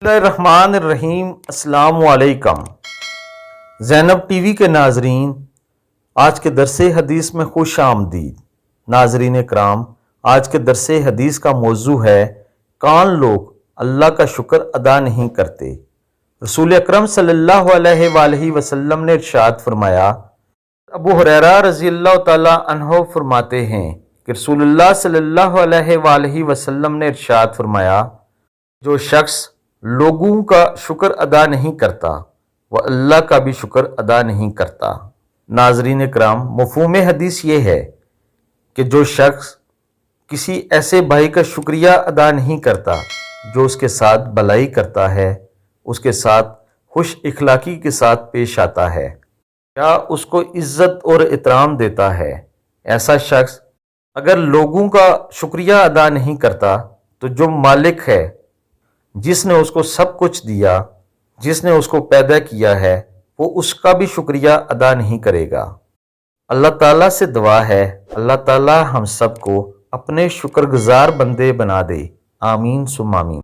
الرحمن الرحیم۔ السلام علیکم زینب ٹی وی کے ناظرین، آج کے درس حدیث میں خوش آمدید۔ ناظرین کرام، آج کے درس حدیث کا موضوع ہے کون لوگ اللہ کا شکر ادا نہیں کرتے۔ رسول اکرم صلی اللہ علیہ وآلہ وسلم نے ارشاد فرمایا، ابو ہریرہ رضی اللہ تعالی عنہ فرماتے ہیں کہ رسول اللہ صلی اللہ علیہ وآلہ وسلم نے ارشاد فرمایا، جو شخص لوگوں کا شکر ادا نہیں کرتا وہ اللہ کا بھی شکر ادا نہیں کرتا۔ ناظرین کرام، مفہوم حدیث یہ ہے کہ جو شخص کسی ایسے بھائی کا شکریہ ادا نہیں کرتا جو اس کے ساتھ بھلائی کرتا ہے، اس کے ساتھ خوش اخلاقی کے ساتھ پیش آتا ہے یا اس کو عزت اور احترام دیتا ہے، ایسا شخص اگر لوگوں کا شکریہ ادا نہیں کرتا تو جو مالک ہے، جس نے اس کو سب کچھ دیا، جس نے اس کو پیدا کیا ہے، وہ اس کا بھی شکریہ ادا نہیں کرے گا۔ اللہ تعالیٰ سے دعا ہے اللہ تعالیٰ ہم سب کو اپنے شکر گزار بندے بنا دے۔ آمین ثم آمین۔